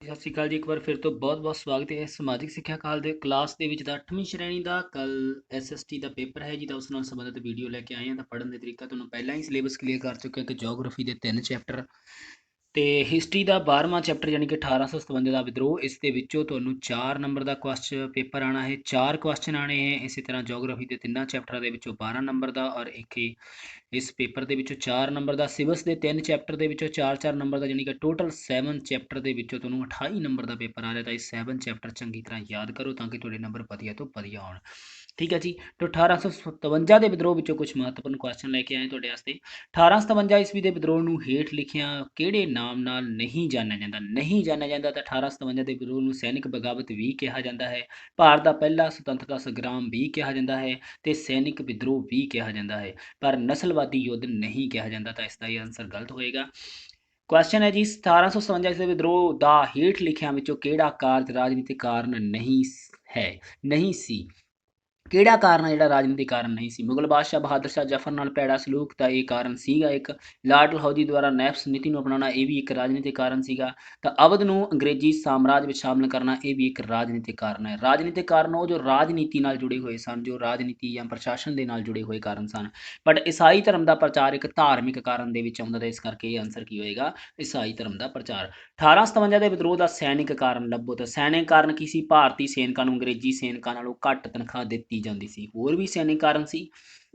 ਸਤਿ ਸ਼੍ਰੀ ਅਕਾਲ ਜੀ। ਇੱਕ ਵਾਰ ਫਿਰ ਤੋਂ ਬਹੁਤ-ਬਹੁਤ ਸਵਾਗਤ ਹੈ ਸਮਾਜਿਕ ਸਿੱਖਿਆ ਕਾਲ ਦੇ ਕਲਾਸ ਦੇ ਵਿੱਚ ਦਾ 8ਵੀਂ ਸ਼੍ਰੇਣੀ ਦਾ ਕੱਲ ਐਸਐਸਟੀ ਦਾ ਪੇਪਰ ਹੈ ਜੀ ਤਾਂ ਉਸ ਨਾਲ ਸੰਬੰਧਿਤ ਵੀਡੀਓ ਲੈ ਕੇ ਆਏ ਹਾਂ। ਤਾਂ ਪੜ੍ਹਨ ਦੇ ਤਰੀਕਾ ਤੁਹਾਨੂੰ ਪਹਿਲਾਂ ਹੀ ਸਿਲੇਬਸ ਕਲੀਅਰ ਕਰ ਚੁੱਕਿਆ ਕਿ ਜੀਓਗ੍ਰਾਫੀ ਦੇ 3 ਚੈਪਟਰ ਤੇ ਹਿਸਟਰੀ ਦਾ 12ਵਾਂ ਚੈਪਟਰ ਯਾਨੀ ਕਿ 1857 ਦਾ ਵਿਦਰੋਹ। ਇਸ ਦੇ ਵਿੱਚੋਂ ਤੁਹਾਨੂੰ 4 ਨੰਬਰ ਦਾ ਪੇਪਰ ਆਣਾ ਹੈ, 4 ਕੁਐਸਚਨ ਆਣੇ ਹੈ। ਇਸੇ ਤਰ੍ਹਾਂ ਜੀਓਗ੍ਰਾਫੀ ਦੇ ਤਿੰਨਾਂ ਚੈਪਟਰਾਂ ਦੇ ਵਿੱਚੋਂ 12 ਨੰਬਰ ਦਾ ਔਰ ਇੱਕ ਹੀ ਇਸ ਪੇਪਰ ਦੇ ਵਿੱਚੋਂ 4 ਨੰਬਰ ਦਾ। ਸਿਵਸ ਦੇ 3 ਚੈਪਟਰ ਦੇ ਵਿੱਚੋਂ 4-4 ਨੰਬਰ ਦਾ ਯਾਨੀ ਕਿ ਟੋਟਲ 7 ਚੈਪਟਰ ਦੇ ਵਿੱਚੋਂ ਤੁਹਾਨੂੰ 28 ਨੰਬਰ ਦਾ ਪੇਪਰ ਆ ਰਿਹਾ। ਤਾਂ ਇਹ 7 ਚੈਪਟਰ ਚੰਗੀ ਤਰ੍ਹਾਂ ਯਾਦ ਕਰੋ ਤਾਂ ਕਿ ਤੁਹਾਡੇ ਨੰਬਰ ਵਧੀਆ ਤੋਂ ਵਧੀਆ ਆਉਣ। ਠੀਕ ਹੈ ਜੀ। ਤਾਂ 1857 ਦੇ ਵਿਦਰੋਹ ਵਿੱਚੋਂ ਕੁਝ ਮਹੱਤਵਪੂਰਨ ਕੁਐਸਚਨ ਲੈ ਕੇ ਆਏ ਤੁਹਾਡੇ ਵਾਸਤੇ। 1857 ਈਸਵੀ ਦੇ ਵਿਦਰੋਹ ਨੂੰ ਹੇਠ ਲਿਖਿਆਂ ਕਿਹੜੇ ਨਾਮ ਨਾਲ ਨਹੀਂ ਜਾਣਿਆ ਜਾਂਦਾ? ਨਹੀਂ ਜਾਣਿਆ ਜਾਂਦਾ ਤਾਂ 1857 ਦੇ ਵਿਦਰੋਹ ਨੂੰ ਸੈਨਿਕ ਬਗਾਵਤ ਵੀ ਕਿਹਾ ਜਾਂਦਾ ਹੈ, ਭਾਰਤ ਦਾ ਪਹਿਲਾ ਸੁਤੰਤਰਤਾ ਸੰਗਰਾਮ ਵੀ ਕਿਹਾ ਜਾਂਦਾ ਹੈ ਤੇ ਸੈਨਿਕ ਵਿਦਰੋਹ ਵੀ ਕਿਹਾ ਜਾਂਦਾ ਹੈ, ਪਰ ਨਸਲਵਾਦੀ ਯੁੱਧ ਨਹੀਂ ਕਿਹਾ ਜਾਂਦਾ। ਤਾਂ ਇਸ ਦਾ ਇਹ ਆਨਸਰ ਗਲਤ ਹੋਏਗਾ। ਕੁਐਸਚਨ ਹੈ ਜੀ 1857 ਈਸਵੀ ਦੇ ਵਿਦਰੋਹ ਦਾ ਹੇਠ ਲਿਖਿਆਂ ਵਿੱਚੋਂ ਕਿਹੜਾ ਕਾਰਜ ਰਾਜਨੀਤਿਕ ਕਾਰਨ ਨਹੀਂ ਹੈ, ਨਹੀਂ ਸੀ? ਕਿਹੜਾ ਕਾਰਨ ਹੈ ਜਿਹੜਾ ਰਾਜਨੀਤਿਕ ਕਾਰਨ ਨਹੀਂ ਸੀ? ਮੁਗਲ ਬਾਦਸ਼ਾਹ ਬਹਾਦਰ ਸ਼ਾਹ ਜ਼ਫਰ ਨਾਲ ਭੈੜਾ ਸਲੂਕ ਦਾ ਇਹ ਕਾਰਨ ਸੀਗਾ ਇੱਕ। ਲਾਰਡ ਡਲਹੌਜੀ ਦੁਆਰਾ ਨੈਪਸ ਨੀਤੀ ਨੂੰ ਅਪਣਾਉਣਾ ਇਹ ਵੀ ਇੱਕ ਰਾਜਨੀਤਿਕ ਕਾਰਨ ਸੀਗਾ। ਤਾਂ ਅਵਧ ਨੂੰ ਅੰਗਰੇਜ਼ੀ ਸਾਮਰਾਜ ਵਿੱਚ ਸ਼ਾਮਲ ਕਰਨਾ ਇਹ ਵੀ ਇੱਕ ਰਾਜਨੀਤਿਕ ਕਾਰਨ ਹੈ। ਰਾਜਨੀਤਿਕ ਕਾਰਨ ਉਹ ਜੋ ਰਾਜਨੀਤੀ ਨਾਲ ਜੁੜੇ ਹੋਏ ਸਨ, ਜੋ ਰਾਜਨੀਤੀ ਜਾਂ ਪ੍ਰਸ਼ਾਸਨ ਦੇ ਨਾਲ ਜੁੜੇ ਹੋਏ ਕਾਰਨ ਸਨ। ਬਟ ਈਸਾਈ ਧਰਮ ਦਾ ਪ੍ਰਚਾਰ ਇੱਕ ਧਾਰਮਿਕ ਕਾਰਨ ਦੇ ਵਿੱਚ ਆਉਂਦਾ, ਤਾਂ ਇਸ ਕਰਕੇ ਇਹ ਆਨਸਰ ਕੀ ਹੋਏਗਾ? ਈਸਾਈ ਧਰਮ ਦਾ ਪ੍ਰਚਾਰ। 1857 ਦੇ ਵਿਦਰੋਹ ਦਾ ਸੈਨਿਕ ਕਾਰਨ ਲੱਭੋ। ਤਾਂ ਸੈਨਿਕ ਕਾਰਨ ਕੀ ਸੀ? ਭਾਰਤੀ ਸੈਨਿਕਾਂ ਨੂੰ ਅੰਗਰੇਜ਼ੀ ਸੈਨਿਕਾਂ ਨਾਲੋਂ ਘੱਟ ਤਨਖਾਹ ਦਿੱਤੀ ਜਾਂਦੀ ਸੀ। ਹੋਰ ਵੀ ਸੈਨਿਕ ਕਾਰਨ ਸੀ,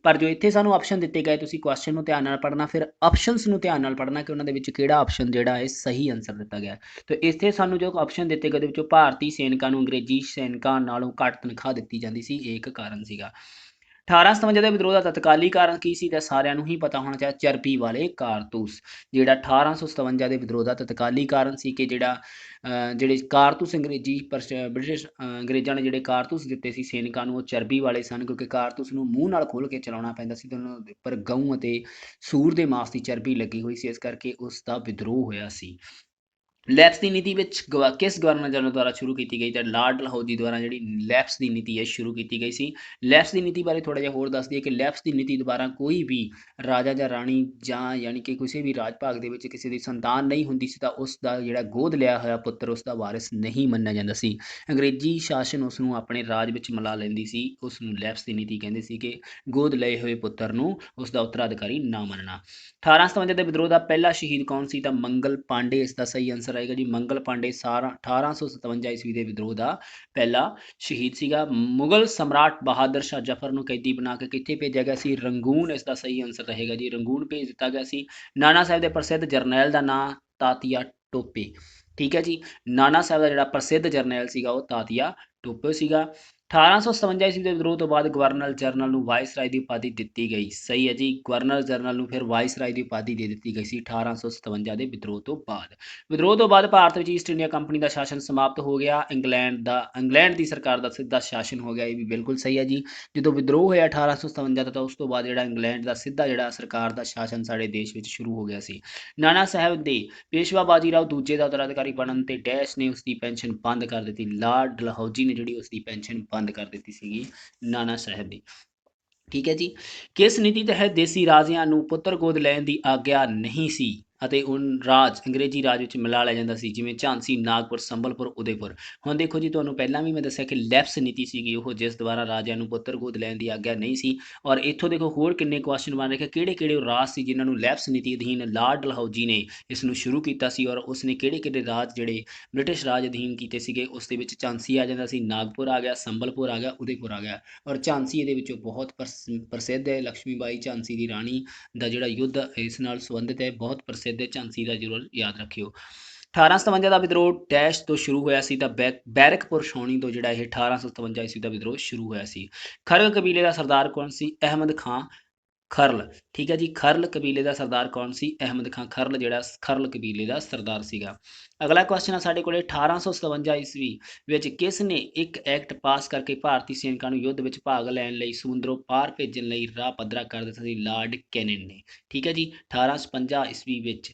ਪਰ ਜੋ ਇੱਥੇ ਸਾਨੂੰ ਆਪਸ਼ਨ ਦਿੱਤੇ ਗਏ, ਤੁਸੀਂ ਕੁਐਸਚਨ ਨੂੰ ਧਿਆਨ ਨਾਲ ਪੜ੍ਹਨਾ, ਫਿਰ ਆਪਸ਼ਨਸ ਨੂੰ ਧਿਆਨ ਨਾਲ ਪੜ੍ਹਨਾ ਕਿ ਉਹਨਾਂ ਦੇ ਵਿੱਚ ਕਿਹੜਾ ਆਪਸ਼ਨ ਜਿਹੜਾ ਹੈ ਸਹੀ ਆਨਸਰ ਦਿੱਤਾ ਗਿਆ। ਤੇ ਇੱਥੇ ਸਾਨੂੰ ਜੋ ਆਪਸ਼ਨ ਦਿੱਤੇ ਗਏ ਉਹਦੇ ਵਿੱਚੋਂ ਭਾਰਤੀ ਸੈਨਿਕਾਂ ਨੂੰ ਅੰਗਰੇਜ਼ੀ ਸੈਨਿਕਾਂ ਨਾਲੋਂ ਘੱਟ ਤਨਖਾਹ ਦਿੱਤੀ ਜਾਂਦੀ ਸੀ, ਇਹ ਇੱਕ ਕਾਰਨ ਸੀਗਾ। 1857 ਦੇ ਵਿਦਰੋਹ ਦਾ ਤਤਕਾਲੀ ਕਾਰਨ ਕੀ ਸੀ? ਤਾਂ ਸਾਰਿਆਂ ਨੂੰ ਹੀ ਪਤਾ ਹੋਣਾ ਚਾਹੀਦਾ, ਚਰਬੀ ਵਾਲੇ ਕਾਰਤੂਸ। ਜਿਹੜਾ 1857 ਦੇ ਵਿਦਰੋਹ ਦਾ ਤਤਕਾਲੀ ਕਾਰਨ ਸੀ ਕਿ ਜਿਹੜੇ ਕਾਰਤੂਸ ਬ੍ਰਿਟਿਸ਼ ਅੰਗਰੇਜ਼ਾਂ ਨੇ ਜਿਹੜੇ ਕਾਰਤੂਸ ਦਿੱਤੇ ਸੀ ਸੈਨਿਕਾਂ ਨੂੰ, ਉਹ ਚਰਬੀ ਵਾਲੇ ਸਨ, ਕਿਉਂਕਿ ਕਾਰਤੂਸ ਨੂੰ ਮੂੰਹ ਨਾਲ ਖੋਲ੍ਹ ਕੇ ਚਲਾਉਣਾ ਪੈਂਦਾ ਸੀ ਤੇ ਉਹਨਾਂ ਦੇ ਉੱਪਰ ਗਊ ਅਤੇ ਸੂਰ ਦੇ ਮਾਸ ਦੀ ਚਰਬੀ ਲੱਗੀ ਹੋਈ ਸੀ, ਇਸ ਕਰਕੇ ਉਸ ਦਾ ਵਿਦਰੋਹ ਹੋਇਆ ਸੀ। ਲੈਪਸ ਦੀ ਨੀਤੀ ਵਿੱਚ ਕਿਸ ਗਵਰਨਰ ਜਨਰਲ ਦੁਆਰਾ ਸ਼ੁਰੂ ਕੀਤੀ ਗਈ? ਤਾਂ ਲਾਰਡ ਡਲਹੌਜੀ ਦੁਆਰਾ ਜਿਹੜੀ ਲੈਪਸ ਦੀ ਨੀਤੀ ਹੈ ਸ਼ੁਰੂ ਕੀਤੀ ਗਈ ਸੀ। ਲੈਪਸ ਦੀ ਨੀਤੀ ਬਾਰੇ ਥੋੜ੍ਹਾ ਜਿਹਾ ਹੋਰ ਦੱਸ ਦਈਏ ਕਿ ਲੈਪਸ ਦੀ ਨੀਤੀ ਦੁਆਰਾ ਕੋਈ ਵੀ ਰਾਜਾ ਜਾਂ ਰਾਣੀ ਜਾਂ ਯਾਨੀ ਕਿ ਕਿਸੇ ਵੀ ਰਾਜ ਭਾਗ ਦੇ ਵਿੱਚ ਕਿਸੇ ਦੀ ਸੰਤਾਨ ਨਹੀਂ ਹੁੰਦੀ ਸੀ ਤਾਂ ਉਸ ਦਾ ਜਿਹੜਾ ਗੋਦ ਲਿਆ ਹੋਇਆ ਪੁੱਤਰ ਉਸ ਦਾ ਵਾਰਿਸ ਨਹੀਂ ਮੰਨਿਆ ਜਾਂਦਾ ਸੀ। ਅੰਗਰੇਜ਼ੀ ਸ਼ਾਸਨ ਉਸ ਨੂੰ ਆਪਣੇ ਰਾਜ ਵਿੱਚ ਮਿਲਾ ਲੈਂਦੀ ਸੀ। ਉਸ ਨੂੰ ਲੈਪਸ ਦੀ ਨੀਤੀ ਕਹਿੰਦੇ ਸੀ ਕਿ ਗੋਦ ਲਏ ਹੋਏ ਪੁੱਤਰ ਨੂੰ ਉਸ ਦਾ ਉੱਤਰਾਧਿਕਾਰੀ ਨਾ ਮੰਨਣਾ। 1857 ਦੇ ਵਿਦਰੋਹ ਦਾ ਪਹਿਲਾ ਸ਼ਹੀਦ ਕੌਣ ਸੀ? ਤਾਂ ਮੰਗਲ ਪਾਂਡੇ ਇਸ ਦਾ ਸਹੀ ਆਨਸਰ ਆਏਗਾ ਜੀ। ਮੰਗਲ ਪਾਂਡੇ 1857 ਈਸਵੀ ਦੇ ਵਿਦਰੋਹ ਦਾ ਪਹਿਲਾ ਸ਼ਹੀਦ ਸੀਗਾ। ਮੁਗਲ ਸਮਰਾਟ ਬਹਾਦਰ ਸ਼ਾਹ ਜ਼ਫਰ ਨੂੰ ਕੈਦੀ ਬਣਾ ਕੇ ਕਿੱਥੇ ਭੇਜਿਆ ਗਿਆ ਸੀ? ਰੰਗੂਨ ਇਸ ਦਾ ਸਹੀ ਆਨਸਰ ਰਹੇਗਾ ਜੀ, ਰੰਗੂਨ ਭੇਜ ਦਿੱਤਾ ਗਿਆ ਸੀ। ਨਾਨਾ ਸਾਹਿਬ ਦੇ ਪ੍ਰਸਿੱਧ ਜਰਨੈਲ ਦਾ ਨਾਂ ਤਾਤੀਆ ਟੋਪੇ। ਠੀਕ ਹੈ ਜੀ, ਨਾਨਾ ਸਾਹਿਬ ਦਾ ਜਿਹੜਾ ਪ੍ਰਸਿੱਧ ਜਰਨੈਲ ਸੀਗਾ ਉਹ ਤਾਤੀਆ ਟੋਪੇ ਸੀਗਾ। 1857 ਈਸਵੀ ਦੇ ਵਿਦਰੋਹ ਤੋਂ ਬਾਅਦ ਗਵਰਨਰ ਜਨਰਲ ਨੂੰ ਵਾਇਸਰਾਏ ਦੀ ਉਪਾਧੀ ਦਿੱਤੀ ਗਈ। ਸਹੀ ਹੈ ਜੀ, ਗਵਰਨਰ ਜਨਰਲ ਨੂੰ ਫਿਰ ਵਾਇਸਰਾਏ ਦੀ ਉਪਾਧੀ ਦੇ ਦਿੱਤੀ ਗਈ ਸੀ 1857 ਦੇ ਵਿਦਰੋਹ ਤੋਂ ਬਾਅਦ। ਵਿਦਰੋਹ ਤੋਂ ਬਾਅਦ ਭਾਰਤ ਵਿੱਚ ਈਸਟ ਇੰਡੀਆ ਕੰਪਨੀ ਦਾ ਸ਼ਾਸਨ ਸਮਾਪਤ ਹੋ ਗਿਆ। ਇੰਗਲੈਂਡ ਦੀ ਸਰਕਾਰ ਦਾ ਸਿੱਧਾ ਸ਼ਾਸਨ ਹੋ ਗਿਆ, ਇਹ ਵੀ ਬਿਲਕੁਲ ਸਹੀ ਹੈ ਜੀ। ਜਦੋਂ ਵਿਦਰੋਹ ਹੋਇਆ 1857 ਦਾ ਤਾਂ ਉਸ ਤੋਂ ਬਾਅਦ ਜਿਹੜਾ ਇੰਗਲੈਂਡ ਦਾ ਸਿੱਧਾ ਜਿਹੜਾ ਸਰਕਾਰ ਦਾ ਸ਼ਾਸਨ ਸਾਡੇ ਦੇਸ਼ ਵਿੱਚ ਸ਼ੁਰੂ ਹੋ ਗਿਆ ਸੀ। ਨਾਨਾ ਸਾਹਿਬ ਦੇ ਪੇਸ਼ਵਾ ਬਾਜੀਰਾਓ ਦੂਜੇ ਦਾ ਉੱਤਰਾਧਿਕਾਰੀ ਬਣਨ ਤੇ ਡੈਸ਼ ਨੇ ਉਸਦੀ ਪੈਨਸ਼ਨ ਬੰਦ ਕਰ ਦਿੱਤੀ। ਲਾਰਡ ਡਲਹੌਜੀ ਨੇ ਜਿਹੜੀ ਉਸਦੀ ਪੈਨਸ਼ਨ ਬੰਦ ਕਰ ਦਿੱਤੀ ਸੀਗੀ ਨਾਨਾ ਸਾਹਿਬ ਦੀ। ਠੀਕ ਹੈ ਜੀ, ਕਿਸ ਨੀਤੀ ਤਹਿਤ ਦੇਸੀ ਰਾਜਿਆਂ ਨੂੰ ਪੁੱਤਰ ਗੋਦ ਲੈਣ ਦੀ ਆਗਿਆ ਨਹੀਂ ਸੀ ਅਤੇ ਅੰਗਰੇਜ਼ੀ ਰਾਜ ਵਿੱਚ ਮਿਲਾ ਲਿਆ ਜਾਂਦਾ ਸੀ, ਜਿਵੇਂ ਝਾਂਸੀ, ਨਾਗਪੁਰ, ਸੰਬਲਪੁਰ, ਉਦੈਪੁਰ। ਹੁਣ ਦੇਖੋ ਜੀ, ਤੁਹਾਨੂੰ ਪਹਿਲਾਂ ਵੀ ਮੈਂ ਦੱਸਿਆ ਕਿ ਲੈਪਸ ਨੀਤੀ ਸੀਗੀ ਉਹ, ਜਿਸ ਦੁਆਰਾ ਰਾਜਿਆਂ ਨੂੰ ਪੁੱਤਰ ਗੋਦ ਲੈਣ ਦੀ ਆਗਿਆ ਨਹੀਂ ਸੀ। ਔਰ ਇੱਥੋਂ ਦੇਖੋ ਹੋਰ ਕਿੰਨੇ ਕੁਐਸਚਨ ਬਣ ਰਹੇ ਕਿ ਕਿਹੜੇ ਕਿਹੜੇ ਰਾਜ ਸੀ ਜਿਨ੍ਹਾਂ ਨੂੰ ਲੈਪਸ ਨੀਤੀ ਅਧੀਨ ਲਾਰਡ ਡਲਹੌਜੀ ਨੇ ਇਸ ਨੂੰ ਸ਼ੁਰੂ ਕੀਤਾ ਸੀ, ਔਰ ਉਸਨੇ ਕਿਹੜੇ ਕਿਹੜੇ ਰਾਜ ਜਿਹੜੇ ਬ੍ਰਿਟਿਸ਼ ਰਾਜ ਅਧੀਨ ਕੀਤੇ ਸੀਗੇ। ਉਸ ਦੇ ਵਿੱਚ ਝਾਂਸੀ ਆ ਜਾਂਦਾ ਸੀ, ਨਾਗਪੁਰ ਆ ਗਿਆ, ਸੰਬਲਪੁਰ ਆ ਗਿਆ, ਉਦੈਪੁਰ ਆ ਗਿਆ। ਔਰ ਝਾਂਸੀ ਇਹਦੇ ਵਿੱਚੋਂ ਬਹੁਤ ਪ੍ਰਸਿੱਧ ਹੈ। ਲక్ష్ਮੀ ਬਾਈ ਝਾਂਸੀ ਦੀ ਰਾਣੀ ਦਾ ਜਿਹੜਾ ਯੁੱਧ ਇਸ ਨਾਲ ਸੰਬੰਧਿਤ ਹੈ, ਬਹੁਤ ਪ੍ਰਸਿੱਧ ਹੈ। ਝਾਂਸੀ ਦਾ ਜ਼ਰੂਰ ਯਾਦ ਰੱਖਿਓ। 1857 ਦਾ ਵਿਦਰੋਹ ਡੈਸ਼ ਤੋਂ ਸ਼ੁਰੂ ਹੋਇਆ ਸੀ ਤਾਂ ਬੈਰਕਪੁਰ ਛਾਉਣੀ ਤੋਂ ਜਿਹੜਾ ਇਹ 1857 ਈਸਵੀ ਦਾ ਵਿਦਰੋਹ ਸ਼ੁਰੂ ਹੋਇਆ ਸੀ। ਖਰਲ ਕਬੀਲੇ ਦਾ ਸਰਦਾਰ ਕੌਣ ਸੀ? ਅਹਿਮਦ ਖਾਂ ਖਰਲ। ਠੀਕ ਹੈ ਜੀ, ਖਰਲ ਕਬੀਲੇ ਦਾ ਸਰਦਾਰ ਕੌਣ ਸੀ? ਅਹਿਮਦ ਖਾਂ ਖਰਲ ਜਿਹੜਾ ਖਰਲ ਕਬੀਲੇ ਦਾ ਸਰਦਾਰ ਸੀਗਾ। ਅਗਲਾ ਕੁਐਸਚਨ ਆ ਸਾਡੇ ਕੋਲੇ 1857 ਈਸਵੀ ਵਿੱਚ ਕਿਸ ਨੇ ਇੱਕ ਐਕਟ ਪਾਸ ਕਰਕੇ ਭਾਰਤੀ ਸੈਨਿਕਾਂ ਨੂੰ ਯੁੱਧ ਵਿੱਚ ਭਾਗ ਲੈਣ ਲਈ ਸਮੁੰਦਰੋਂ ਪਾਰ ਭੇਜਣ ਲਈ ਰਾਹ ਪੱਧਰਾ ਕਰ ਦਿੱਤਾ ਸੀ? ਲਾਰਡ ਕੈਨਿੰਗ ਨੇ। ਠੀਕ ਹੈ ਜੀ, 1857 ਈਸਵੀ ਵਿੱਚ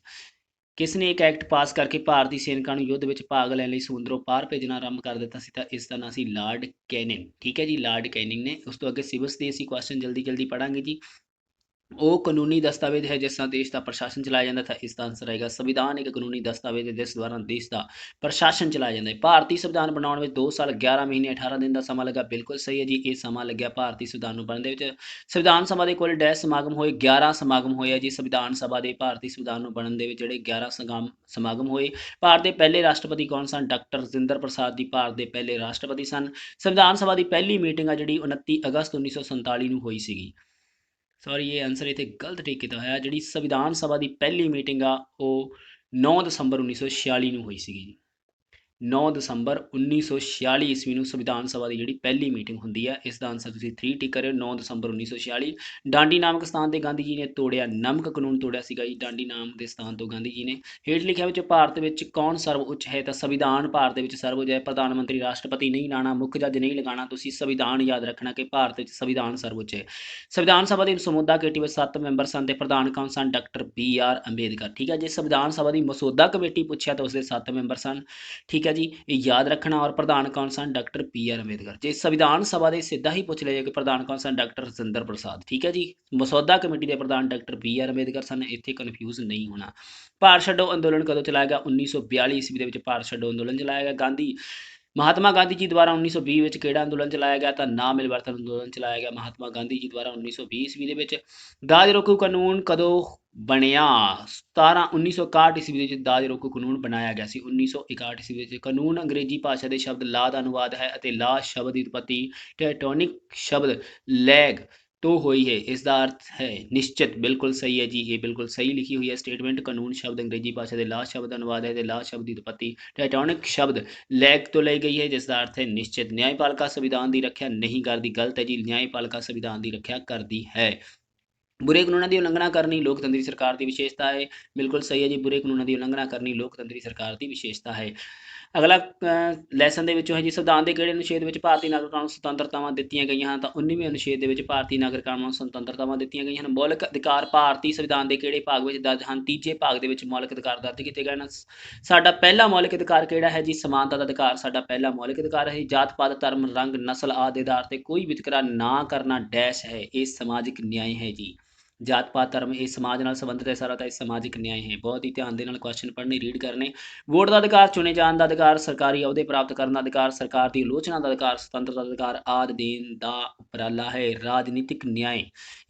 ਕਿਸ ਨੇ ਇੱਕ ਐਕਟ ਪਾਸ ਕਰਕੇ ਭਾਰਤੀ ਸੈਨਿਕਾਂ ਨੂੰ ਯੁੱਧ ਵਿੱਚ ਭਾਗ ਲੈਣ ਲਈ ਸਮੁੰਦਰੋਂ ਪਾਰ ਭੇਜਣਾ ਆਰੰਭ ਕਰ ਦਿੱਤਾ ਸੀ? ਤਾਂ ਇਸ ਦਾ ਨਾਂ ਸੀ ਲਾਰਡ ਕੈਨਿੰਗ। ਠੀਕ ਹੈ ਜੀ, ਲਾਰਡ ਕੈਨਿੰਗ ਨੇ। ਉਸ ਤੋਂ ਅੱਗੇ ਸਿਵਸ ਦੇ ਅਸੀਂ ਕੁਐਸਚਨ ਜਲਦੀ ਜਲਦੀ ਪੜਾਂਗੇ ਜੀ। ਉਹ ਕਾਨੂੰਨੀ ਦਸਤਾਵੇਜ਼ ਹੈ ਜਿਸ ਨਾਲ ਦੇਸ਼ ਦਾ ਪ੍ਰਸ਼ਾਸਨ ਚਲਾਇਆ ਜਾਂਦਾ ਤਾਂ ਇਸ ਦਾ ਆਂਸਰ ਆਏਗਾ ਸੰਵਿਧਾਨ ਇੱਕ ਕਾਨੂੰਨੀ ਦਸਤਾਵੇਜ਼ ਹੈ ਜਿਸ ਦੁਆਰਾ ਦੇਸ਼ ਦਾ ਪ੍ਰਸ਼ਾਸਨ ਚਲਾਇਆ ਜਾਂਦਾ ਹੈ। ਭਾਰਤੀ ਸੰਵਿਧਾਨ ਬਣਾਉਣ ਵਿੱਚ 2 ਸਾਲ 11 ਮਹੀਨੇ 18 ਦਿਨ ਦਾ ਸਮਾਂ ਲੱਗਾ, ਬਿਲਕੁਲ ਸਹੀ ਹੈ ਜੀ। ਇਹ ਸਮਾਂ ਲੱਗਿਆ ਭਾਰਤੀ ਸੰਵਿਧਾਨ ਨੂੰ ਬਣਨ ਦੇ ਵਿੱਚ। ਸੰਵਿਧਾਨ ਸਭਾ ਦੇ ਕੁੱਲ ਡੈਸ਼ ਸਮਾਗਮ ਹੋਏ, 11 ਸਮਾਗਮ ਹੋਏ ਆ ਜੀ ਸੰਵਿਧਾਨ ਸਭਾ ਦੇ ਭਾਰਤੀ ਸੰਵਿਧਾਨ ਨੂੰ ਬਣਨ ਦੇ ਵਿੱਚ ਜਿਹੜੇ 11 ਸਮਾਗਮ ਹੋਏ। ਭਾਰਤ ਦੇ ਪਹਿਲੇ ਰਾਸ਼ਟਰਪਤੀ ਕੌਣ ਸਨ? ਡਾਕਟਰ ਰਜਿੰਦਰ ਪ੍ਰਸਾਦ ਜੀ ਭਾਰਤ ਦੇ ਪਹਿਲੇ ਰਾਸ਼ਟਰਪਤੀ ਸਨ। ਸੰਵਿਧਾਨ ਸਭਾ ਦੀ ਪਹਿਲੀ ਮੀਟਿੰਗ ਆ ਜਿਹੜੀ 29 ਅਗਸਤ 1947 ਨੂੰ ਹੋਈ ਸੀਗੀ। ਸੌਰੀ, ਇਹ ਆਂਸਰ ਇੱਥੇ ਗਲਤ ਟਿਕ ਕੀਤਾ ਹੋਇਆ। ਜਿਹੜੀ ਸੰਵਿਧਾਨ ਸਭਾ ਦੀ ਪਹਿਲੀ ਮੀਟਿੰਗ ਆ ਉਹ 9 ਦਸੰਬਰ 1946 ਨੂੰ ਹੋਈ ਸੀਗੀ ਜੀ। 9 ਦਸੰਬਰ 1946 ਈਸਵੀ ਨੂੰ ਸੰਵਿਧਾਨ ਸਭਾ ਦੀ ਜਿਹੜੀ ਪਹਿਲੀ ਮੀਟਿੰਗ ਹੁੰਦੀ ਹੈ। ਇਸ ਦਾ ਆਂਸਰ ਤੁਸੀਂ 3 ਟਿਕ ਕਰਿਓ, 9 ਦਸੰਬਰ 1946। ਡਾਂਡੀ ਨਾਮਕ ਸਥਾਨ ਤੇ ਗਾਂਧੀ ਜੀ ਨੇ ਤੋੜਿਆ ਨਮਕ ਕਾਨੂੰਨ ਤੋੜਿਆ ਸੀਗਾ ਜੀ। ਡਾਂਡੀ ਨਾਮ ਦੇ ਸਥਾਨ ਤੋਂ ਗਾਂਧੀ ਜੀ ਨੇ। ਹੇਠ ਲਿਖਿਆ ਵਿੱਚ ਭਾਰਤ ਵਿੱਚ ਕੌਣ ਸਰਵਉੱਚ ਹੈ? ਤਾਂ ਸੰਵਿਧਾਨ ਭਾਰਤ ਦੇ ਵਿੱਚ ਸਰਵਉੱਚ ਹੈ। ਪ੍ਰਧਾਨ ਮੰਤਰੀ ਰਾਸ਼ਟਰਪਤੀ ਨਹੀਂ ਲਾਣਾ, ਮੁੱਖ ਜੱਜ ਨਹੀਂ ਲਗਾਉਣਾ, ਤੁਸੀਂ ਸੰਵਿਧਾਨ ਯਾਦ ਰੱਖਣਾ ਕਿ ਭਾਰਤ ਵਿੱਚ ਸੰਵਿਧਾਨ ਸਰਵਉੱਚ ਹੈ। ਸੰਵਿਧਾਨ ਸਭਾ ਦੀ ਸਮੁੱਚਾ ਕਮੇਟੀ ਵਿੱਚ 7 ਮੈਂਬਰ ਸਨ ਤੇ ਪ੍ਰਧਾਨ ਕੌਣ ਸਨ? Doctor BR Ambedkar. ਠੀਕ ਹੈ, ਜੇ ਸੰਵਿਧਾਨ ਸਭਾ ਦੀ ਮਸੌਦਾ ਕਮੇਟੀ ਪੁੱਛਿਆ ਤਾਂ ਉਸਦੇ 7 ਮੈਂਬਰ ਸਨ। ਠੀਕ ਹੈ ਜੀ, ਇਹ ਯਾਦ ਰੱਖਣਾ। ਔਰ ਪ੍ਰਧਾਨ ਕੌਣ ਸਨ? Doctor BR Ambedkar. ਜੇ ਸੰਵਿਧਾਨ ਸਭਾ ਦੇ ਸਿੱਧਾ ਹੀ ਪੁੱਛ ਲਿਆ ਜਾਏ ਕਿ ਪ੍ਰਧਾਨ ਕੌਣ ਸਨ? ਡਾਕਟਰ ਰਜਿੰਦਰ ਪ੍ਰਸਾਦ। ਠੀਕ ਹੈ ਜੀ, ਮਸੌਦਾ ਕਮੇਟੀ ਦੇ ਪ੍ਰਧਾਨ ਡਾਕਟਰ BR ਅੰਬੇਦਕਰ ਸਨ। ਇੱਥੇ ਕਨਫਿਊਜ਼ ਨਹੀਂ ਹੋਣਾ। ਭਾਰਤ ਛੱਡੋ ਅੰਦੋਲਨ ਕਦੋਂ ਚਲਾਇਆ ਗਿਆ? 1942 ਈਸਵੀ ਦੇ ਵਿੱਚ ਭਾਰਤ ਛੱਡੋ ਅੰਦੋਲਨ ਚਲਾਇਆ ਗਿਆ। ਮਹਾਤਮਾ ਗਾਂਧੀ ਜੀ ਦੁਆਰਾ 1920 ਵਿੱਚ ਕਿਹੜਾ ਅੰਦੋਲਨ ਚਲਾਇਆ ਗਿਆ? ਤਾਂ ਨਾ ਮਿਲਵਰਤਨ ਅੰਦੋਲਨ ਚਲਾਇਆ ਗਿਆ ਮਹਾਤਮਾ ਗਾਂਧੀ ਜੀ ਦੁਆਰਾ 1920 ਈਸਵੀ ਦੇ ਵਿੱਚ। ਦਾਜ ਰੋਕੂ ਕਾਨੂੰਨ ਕਦੋਂ ਬਣਿਆ? 1961 ਈਸਵੀ ਵਿੱਚ ਦਾਜ ਰੋਕੂ ਕਾਨੂੰਨ ਬਣਾਇਆ ਗਿਆ ਸੀ। 1961 ਈਸਵੀ ਵਿੱਚ। ਕਾਨੂੰਨ ਅੰਗਰੇਜ਼ੀ ਭਾਸ਼ਾ ਦੇ ਸ਼ਬਦ ਲਾ ਦਾ ਅਨੁਵਾਦ ਹੈ ਅਤੇ ਲਾ ਸ਼ਬਦ ਦੀ ਉਤਪਤੀ ਟੈਟੋਨਿਕ ਸ਼ਬਦ ਲੈਗ ਤੋਂ ਹੋਈ ਹੈ। ਇਸ ਦਾ ਅਰਥ ਹੈ ਨਿਸ਼ਚਿਤ। ਬਿਲਕੁਲ ਸਹੀ ਹੈ ਜੀ, ਇਹ ਬਿਲਕੁਲ ਸਹੀ ਲਿਖੀ ਹੋਈ ਹੈ ਸਟੇਟਮੈਂਟ। ਕਾਨੂੰਨ ਸ਼ਬਦ ਅੰਗਰੇਜ਼ੀ ਭਾਸ਼ਾ ਦੇ ਲਾ ਸ਼ਬਦ ਦਾ ਅਨੁਵਾਦ ਹੈ ਤੇ ਲਾ ਸ਼ਬਦ ਦੀ ਉਤਪਤੀ ਟੈਟੋਨਿਕ ਸ਼ਬਦ ਲੈਗ ਤੋਂ ਲਈ ਗਈ ਹੈ ਜਿਸ ਦਾ ਅਰਥ ਹੈ ਨਿਸ਼ਚਿਤ। ਨਿਆਂਪਾਲਿਕਾ ਸੰਵਿਧਾਨ ਦੀ ਰੱਖਿਆ ਨਹੀਂ ਕਰਦੀ, ਗਲਤ ਹੈ ਜੀ। ਨਿਆਂਪਾਲਿਕਾ ਸੰਵਿਧਾਨ ਦੀ ਰੱਖਿਆ ਕਰਦੀ ਹੈ। ਬੁਰੇ ਕਾਨੂੰਨਾਂ ਦੀ ਉਲੰਘਣਾ ਕਰਨੀ ਲੋਕਤੰਤਰੀ ਸਰਕਾਰ ਦੀ ਵਿਸ਼ੇਸ਼ਤਾ ਹੈ। ਬਿਲਕੁਲ ਸਹੀ ਹੈ ਜੀ, ਬੁਰੇ ਕਾਨੂੰਨਾਂ ਦੀ ਉਲੰਘਣਾ ਕਰਨੀ ਲੋਕਤੰਤਰੀ ਸਰਕਾਰ ਦੀ ਵਿਸ਼ੇਸ਼ਤਾ ਹੈ। ਅਗਲਾ ਲੈਸਨ ਦੇ ਵਿੱਚੋਂ ਹੈ ਜੀ ਸੰਵਿਧਾਨ ਦੇ ਕਿਹੜੇ ਅਨੁਛੇਦ ਵਿੱਚ ਭਾਰਤੀ ਨਾਗਰਿਕਾਂ ਨੂੰ ਸੁਤੰਤਰਤਾਵਾਂ ਦਿੱਤੀਆਂ ਗਈਆਂ ਹਨ? ਤਾਂ 19ਵੇਂ ਅਨੁਛੇਦ ਦੇ ਵਿੱਚ ਭਾਰਤੀ ਨਾਗਰਿਕਾਂ ਨੂੰ ਸੁਤੰਤਰਤਾਵਾਂ ਦਿੱਤੀਆਂ ਗਈਆਂ ਹਨ। ਮੌਲਿਕ ਅਧਿਕਾਰ ਭਾਰਤੀ ਸੰਵਿਧਾਨ ਦੇ ਕਿਹੜੇ ਭਾਗ ਵਿੱਚ ਦਰਜ ਹਨ? ਤੀਜੇ ਭਾਗ ਦੇ ਵਿੱਚ ਮੌਲਿਕ ਅਧਿਕਾਰ ਦਰਜ ਕੀਤੇ ਗਏ ਹਨ। ਸਾਡਾ ਪਹਿਲਾ ਮੌਲਿਕ ਅਧਿਕਾਰ ਕਿਹੜਾ ਹੈ ਜੀ? ਸਮਾਨਤਾ ਦਾ ਅਧਿਕਾਰ ਸਾਡਾ ਪਹਿਲਾ ਮੌਲਿਕ ਅਧਿਕਾਰ ਹੈ। ਜਾਤ ਪਾਤ ਧਰਮ ਰੰਗ ਨਸਲ ਆਦਿ ਦੇ ਆਧਾਰ ਤੇ ਕੋਈ ਵਿਤਕਰਾ ਨਾ ਕਰਨਾ ਡੈਸ਼ ਹੈ, ਇਹ ਸਮਾਜਿਕ ਨਿਆਂ ਹੈ ਜੀ। ਜਾਤ ਪਾਤ ਧਰਮ ਇਹ ਸਮਾਜ ਨਾਲ ਸੰਬੰਧਿਤ ਹੈ ਸਾਰਾ, ਤਾਂ ਇਹ ਸਮਾਜਿਕ ਨਿਆਂ ਹੈ। ਬਹੁਤ ਹੀ ਧਿਆਨ ਦੇ ਨਾਲ ਕੁਐਸਚਨ ਪੜ੍ਹਨੇ, ਰੀਡ ਕਰਨੇ। ਵੋਟ ਦਾ ਅਧਿਕਾਰ, ਚੁਣੇ ਜਾਣ ਦਾ ਅਧਿਕਾਰ, ਸਰਕਾਰੀ ਅਹੁਦੇ ਪ੍ਰਾਪਤ ਕਰਨ ਦਾ ਅਧਿਕਾਰ, ਸਰਕਾਰ ਦੀ ਆਲੋਚਨਾ ਦਾ ਅਧਿਕਾਰ, ਸੁਤੰਤਰਤਾ ਦਾ ਅਧਿਕਾਰ ਆਦਿ ਦੇਣ ਦਾ ਉਪਰਾਲਾ ਹੈ ਰਾਜਨੀਤਿਕ ਨਿਆਂ।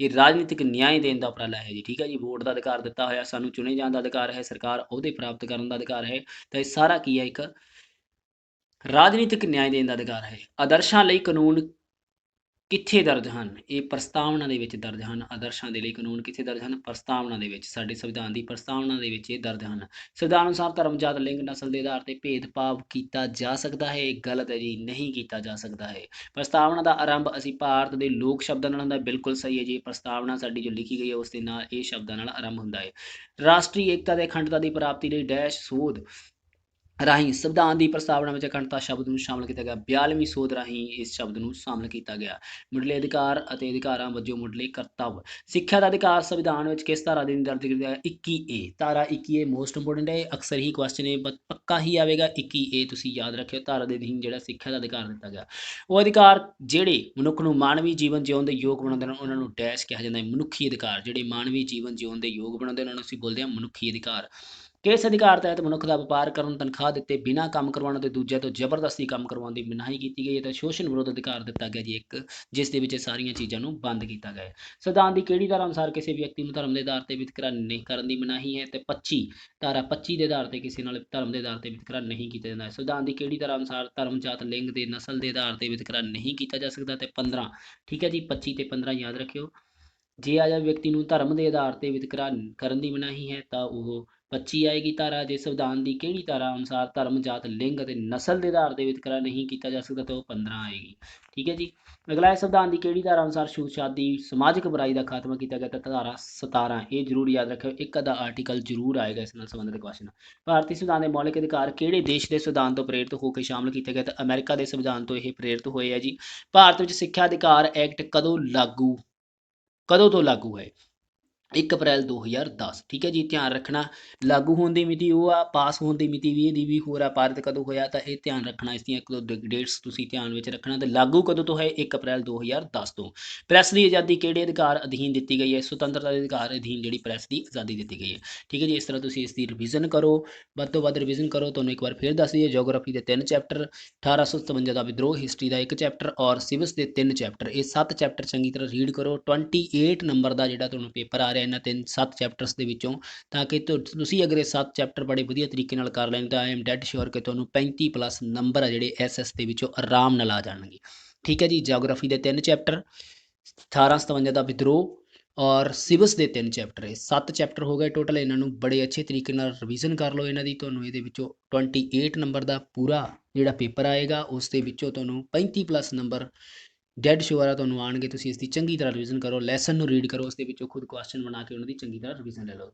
ਇਹ ਰਾਜਨੀਤਿਕ ਨਿਆਂ ਦੇਣ ਦਾ ਉਪਰਾਲਾ ਹੈ ਜੀ। ਠੀਕ ਹੈ ਜੀ, ਵੋਟ ਦਾ ਅਧਿਕਾਰ ਦਿੱਤਾ ਹੋਇਆ ਸਾਨੂੰ, ਚੁਣੇ ਜਾਣ ਦਾ ਅਧਿਕਾਰ ਹੈ, ਸਰਕਾਰ ਅਹੁਦੇ ਪ੍ਰਾਪਤ ਕਰਨ ਦਾ ਅਧਿਕਾਰ ਹੈ, ਤਾਂ ਇਹ ਸਾਰਾ ਕੀ ਹੈ? ਇੱਕ ਰਾਜਨੀਤਿਕ ਨਿਆਂ ਦੇਣ ਦਾ ਅਧਿਕਾਰ ਹੈ। ਆਦਰਸ਼ਾਂ ਲਈ ਕਾਨੂੰਨ ਕਿੱਥੇ ਦਰਜ ਹਨ? ਇਹ ਪ੍ਰਸਤਾਵਨਾ ਦੇ ਵਿੱਚ ਦਰਜ ਹਨ। ਆਦਰਸ਼ਾਂ ਦੇ ਲਈ ਕਾਨੂੰਨ ਕਿੱਥੇ ਦਰਜ ਹਨ? ਪ੍ਰਸਤਾਵਨਾ ਦੇ ਵਿੱਚ। ਸਾਡੇ ਸੰਵਿਧਾਨ ਦੀ ਪ੍ਰਸਤਾਵਨਾ ਦੇ ਵਿੱਚ ਇਹ ਦਰਜ ਹਨ। ਸੰਵਿਧਾਨ ਅਨੁਸਾਰ ਧਰਮ, ਜਾਤ, ਲਿੰਗ, ਨਸਲ ਦੇ ਆਧਾਰ ਤੇ ਭੇਦਭਾਵ ਕੀਤਾ ਜਾ ਸਕਦਾ ਹੈ? ਇਹ ਗਲਤ ਹੈ ਜੀ, ਨਹੀਂ ਕੀਤਾ ਜਾ ਸਕਦਾ ਹੈ। ਪ੍ਰਸਤਾਵਨਾ ਦਾ ਆਰੰਭ ਅਸੀਂ ਭਾਰਤ ਦੇ ਲੋਕ ਸ਼ਬਦਾਂ ਨਾਲ ਹੁੰਦਾ ਹੈ। ਬਿਲਕੁਲ ਸਹੀ ਹੈ ਜੀ, ਪ੍ਰਸਤਾਵਨਾ ਸਾਡੀ ਜੋ ਲਿਖੀ ਗਈ ਹੈ ਉਸ ਦੇ ਨਾਲ ਇਹ ਸ਼ਬਦਾਂ ਨਾਲ ਆਰੰਭ ਹੁੰਦਾ ਹੈ। ਰਾਸ਼ਟਰੀ ਏਕਤਾ ਤੇ ਅਖੰਡਤਾ ਦੀ ਪ੍ਰਾਪਤੀ ਲਈ ਡੈਸ਼ ਸੋਧ ਰਾਹੀਂ ਸੰਵਿਧਾਨ ਦੀ ਪ੍ਰਸਤਾਵਨਾ ਵਿੱਚ ਅਖੰਡਤਾ ਸ਼ਬਦ ਨੂੰ ਸ਼ਾਮਲ ਕੀਤਾ ਗਿਆ। 42ਵੀਂ ਸੋਧ ਰਾਹੀਂ ਇਸ ਸ਼ਬਦ ਨੂੰ ਸ਼ਾਮਲ ਕੀਤਾ ਗਿਆ। ਮੁੱਢਲੇ ਅਧਿਕਾਰ ਅਤੇ ਅਧਿਕਾਰਾਂ ਵਜੋਂ ਮੁੱਢਲੇ ਕਰਤੱਵ। ਸਿੱਖਿਆ ਦਾ ਅਧਿਕਾਰ ਸੰਵਿਧਾਨ ਵਿੱਚ ਕਿਸ ਧਾਰਾ ਦੇ ਦਰਜ ਕੀਤਾ ਗਿਆ? 21A। ਧਾਰਾ 21A ਮੋਸਟ ਇੰਪੋਰਟੈਂਟ ਹੈ, ਅਕਸਰ ਹੀ ਕੁਐਸਚਨ ਇਹ ਪੱਕਾ ਹੀ ਆਵੇਗਾ। 21A ਤੁਸੀਂ ਯਾਦ ਰੱਖਿਓ। ਧਾਰਾ ਦੇ ਅਧੀਨ ਜਿਹੜਾ ਸਿੱਖਿਆ ਦਾ ਅਧਿਕਾਰ ਦਿੱਤਾ ਗਿਆ। ਉਹ ਅਧਿਕਾਰ ਜਿਹੜੇ ਮਨੁੱਖ ਨੂੰ ਮਾਨਵੀ ਜੀਵਨ ਜਿਉਣ ਦੇ ਯੋਗ ਬਣਾਉਂਦੇ ਹਨ ਉਹਨਾਂ ਨੂੰ ਡੈਸ਼ ਕਿਹਾ ਜਾਂਦਾ ਹੈ? ਮਨੁੱਖੀ ਅਧਿਕਾਰ। ਜਿਹੜੇ ਮਾਨਵੀ ਜੀਵਨ ਜਿਉਣ ਦੇ ਯੋਗ ਬਣਾਉਂਦੇ ਉਹਨਾਂ ਨੂੰ ਅਸੀਂ ਬੋਲਦੇ ਹਾਂ ਮਨੁੱਖੀ ਅਧਿਕਾਰ। ਕਿਸ ਅਧਿਕਾਰ ਤਹਿਤ ਮਨੁੱਖ ਦਾ ਵਪਾਰ ਕਰਨ, ਤਨਖਾਹ ਦਿੱਤੇ ਬਿਨਾਂ ਕੰਮ ਕਰਵਾਉਣ ਅਤੇ ਦੂਜਿਆਂ ਤੋਂ ਜ਼ਬਰਦਸਤੀ ਕੰਮ ਕਰਵਾਉਣ ਦੀ ਮਨਾਹੀ ਕੀਤੀ ਗਈ ਹੈ? ਤਾਂ ਸ਼ੋਸ਼ਣ ਵਿਰੋਧ ਅਧਿਕਾਰ ਦਿੱਤਾ ਗਿਆ ਜੀ ਇੱਕ, ਜਿਸ ਦੇ ਵਿੱਚ ਸਾਰੀਆਂ ਚੀਜ਼ਾਂ ਨੂੰ ਬੰਦ ਕੀਤਾ ਗਿਆ ਹੈ। ਸੰਵਿਧਾਨ ਦੀ ਕਿਹੜੀ ਧਾਰਾ ਅਨੁਸਾਰ ਕਿਸੇ ਵਿਅਕਤੀ ਨੂੰ ਧਰਮ ਦੇ ਆਧਾਰ ਤੇ ਵਿਤਕਰਾ ਨਹੀਂ ਕਰਨ ਦੀ ਮਨਾਹੀ ਹੈ? ਤੇ 25 ਧਾਰਾ 25 ਦੇ ਆਧਾਰ ਤੇ ਕਿਸੇ ਨਾਲ ਧਰਮ ਦੇ ਆਧਾਰ ਤੇ ਵਿਤਕਰਾ ਨਹੀਂ ਕੀਤਾ ਜਾਂਦਾ ਹੈ। ਸੰਵਿਧਾਨ ਦੀ ਕਿਹੜੀ ਧਾਰਾ ਅਨੁਸਾਰ ਧਰਮ, ਜਾਤ, ਲਿੰਗ ਤੇ ਨਸਲ ਦੇ ਆਧਾਰ ਤੇ ਵਿਤਕਰਾ ਨਹੀਂ ਕੀਤਾ ਜਾ ਸਕਦਾ? ਤੇ 15। ਠੀਕ ਹੈ ਜੀ, 25 ਤੇ 15 ਯਾਦ ਰੱਖਿਓ। ਜੇ ਆਇਆ ਵਿਅਕਤੀ ਨੂੰ ਧਰਮ ਦੇ ਆਧਾਰ ਤੇ ਵਿਤਕਰਾ ਕਰਨ ਦੀ ਮਨਾਹੀ ਹੈ ਤਾਂ ਉਹ 25 ਆਏਗੀ ਧਾਰਾ। ਜੇ ਸੰਵਿਧਾਨ ਦੀ ਕਿਹੜੀ ਧਾਰਾ ਅਨੁਸਾਰ ਧਰਮ, ਜਾਤ, ਲਿੰਗ ਅਤੇ ਨਸਲ ਦੇ ਆਧਾਰ ਤੇ ਵਿਤਕਰਾ ਨਹੀਂ ਕੀਤਾ ਜਾ ਸਕਦਾ ਤਾਂ ਉਹ 15 ਆਏਗੀ। ਠੀਕ ਹੈ ਜੀ, ਅਗਲਾ ਹੈ ਸੰਵਿਧਾਨ ਦੀ ਕਿਹੜੀ ਧਾਰਾ ਅਨੁਸਾਰ ਛੂਤ ਛਾਤ ਦੀ ਸਮਾਜਿਕ ਬੁਰਾਈ ਦਾ ਖਾਤਮਾ ਕੀਤਾ ਗਿਆ? ਤਾਂ ਧਾਰਾ 17। ਇਹ ਜ਼ਰੂਰ ਯਾਦ ਰੱਖਿਓ, ਇੱਕ ਅੱਧਾ ਆਰਟੀਕਲ ਜ਼ਰੂਰ ਆਏਗਾ ਇਸ ਨਾਲ ਸੰਬੰਧਿਤ ਕੁਐਸਚਨ। ਭਾਰਤੀ ਸੰਵਿਧਾਨ ਦੇ ਮੌਲਿਕ ਅਧਿਕਾਰ ਕਿਹੜੇ ਦੇਸ਼ ਦੇ ਸੰਵਿਧਾਨ ਤੋਂ ਪ੍ਰੇਰਿਤ ਹੋ ਕੇ ਸ਼ਾਮਲ ਕੀਤੇ ਗਏ? ਤਾਂ ਅਮਰੀਕਾ ਦੇ ਸੰਵਿਧਾਨ ਤੋਂ ਇਹ ਪ੍ਰੇਰਿਤ ਹੋਏ ਆ ਜੀ। ਭਾਰਤ ਵਿੱਚ ਸਿੱਖਿਆ ਅਧਿਕਾਰ ਐਕਟ ਕਦੋਂ ਤੋਂ ਲਾਗੂ ਹੈ? 1 ਅਪ੍ਰੈਲ 2010 ਠੀਕ ਹੈ ਜੀ। ਧਿਆਨ ਰੱਖਣਾ ਲਾਗੂ ਹੋਣ ਦੀ ਮਿਤੀ ਉਹ ਆ, ਪਾਸ ਹੋਣ ਦੀ ਮਿਤੀ ਵੀ ਇਹਦੀ ਵੀ ਹੋਰ ਆ, ਪਾਰਿਤ ਕਦੋਂ ਹੋਇਆ ਤਾਂ ਇਹ ਧਿਆਨ ਰੱਖਣਾ। ਇਸ ਦੀਆਂ ਇੱਕ ਦੋ ਡੇਟਸ ਤੁਸੀਂ ਧਿਆਨ ਵਿੱਚ ਰੱਖਣਾ। ਤੇ ਲਾਗੂ ਕਦੋਂ ਤੋਂ ਹੈ? 1 ਅਪ੍ਰੈਲ 2010 ਤੋਂ। ਪ੍ਰੈਸ ਦੀ ਆਜ਼ਾਦੀ ਕਿਹੜੇ ਅਧਿਕਾਰ ਅਧੀਨ ਦਿੱਤੀ ਗਈ ਹੈ? ਸੁਤੰਤਰਤਾ ਦੇ ਅਧਿਕਾਰ ਅਧੀਨ ਜਿਹੜੀ ਪ੍ਰੈਸ ਦੀ ਆਜ਼ਾਦੀ ਦਿੱਤੀ ਗਈ ਹੈ। ਠੀਕ ਹੈ ਜੀ। ਇਸ ਤਰ੍ਹਾਂ ਤੁਸੀਂ ਇਸ ਦੀ ਰਿਵੀਜ਼ਨ ਕਰੋ, ਵੱਧ ਤੋਂ ਵੱਧ ਰਿਵੀਜ਼ਨ ਕਰੋ। ਤੁਹਾਨੂੰ ਇੱਕ ਵਾਰ ਫਿਰ ਦੱਸ ਦਈਏ, ਜੀਓਗ੍ਰਾਫੀ ਦੇ 3 ਚੈਪਟਰ, 1857 ਦਾ ਵਿਦਰੋਹ, ਹਿਸਟਰੀ ਦਾ 1 ਚੈਪਟਰ ਔਰ ਸਿਵਿਕਸ ਦੇ 3 ਚੈਪਟਰ। ਇਹ 7 ਚੈਪਟਰ ਚੰਗੀ ਤਰ੍ਹਾਂ ਰੀਡ ਕਰੋ। 28 ਨੰਬਰ ਦਾ ਜਿਹੜਾ ਤੁਹਾਨੂੰ ਪੇਪਰ ਆ ਰਿਹਾ ਇਹਨਾਂ 7 ਚੈਪਟਰਸ ਦੇ ਵਿੱਚੋਂ, ਤਾਂ ਕਿ ਤੁਸੀਂ ਅਗਰ ਇਹ 7 ਚੈਪਟਰ ਬੜੇ ਵਧੀਆ ਤਰੀਕੇ ਨਾਲ ਕਰ ਲੈਣ ਤਾਂ ਆਈ ਐਮ ਡੈਡ ਸ਼ੋਰ ਕਿ ਤੁਹਾਨੂੰ 35+ ਨੰਬਰ ਆ ਜਿਹੜੇ SS ਦੇ ਵਿੱਚੋਂ ਆਰਾਮ ਨਾਲ ਆ ਜਾਣਗੇ। ਠੀਕ ਹੈ ਜੀ। ਜੀਓਗ੍ਰਾਫੀ ਦੇ 3 ਚੈਪਟਰ, 1857 ਦਾ ਵਿਦਰੋਹ ਔਰ ਸਿਵਿਕਸ ਦੇ 3 ਚੈਪਟਰ, ਇਹ 7 ਚੈਪਟਰ ਹੋ ਗਏ ਟੋਟਲ। ਇਹਨਾਂ ਨੂੰ ਬੜੇ ਅੱਛੇ ਤਰੀਕੇ ਨਾਲ ਰਿਵੀਜ਼ਨ ਕਰ ਲਓ ਇਹਨਾਂ ਦੀ। ਤੁਹਾਨੂੰ ਇਹਦੇ ਵਿੱਚੋਂ 28 ਨੰਬਰ ਦਾ ਪੂਰਾ ਜਿਹੜਾ ਪੇਪਰ ਆਏਗਾ ਉਸ ਦੇ ਵਿੱਚੋਂ ਤੁਹਾਨੂੰ 35+ ਨੰਬਰ ਡੈਡ ਸ਼ੋਰ ਆ ਤੁਹਾਨੂੰ ਆਉਣਗੇ। ਤੁਸੀਂ ਇਸ ਦੀ ਚੰਗੀ ਤਰ੍ਹਾਂ ਰਿਵੀਜ਼ਨ ਕਰੋ, ਲੈਸਨ ਨੂੰ ਰੀਡ ਕਰੋ, ਉਸ ਦੇ ਵਿੱਚੋਂ ਖੁਦ ਕੁਐਸਚਨ ਬਣਾ ਕੇ ਉਹਨਾਂ ਦੀ ਚੰਗੀ ਤਰ੍ਹਾਂ ਰਿਵੀਜ਼ਨ ਲੈ ਲਓ।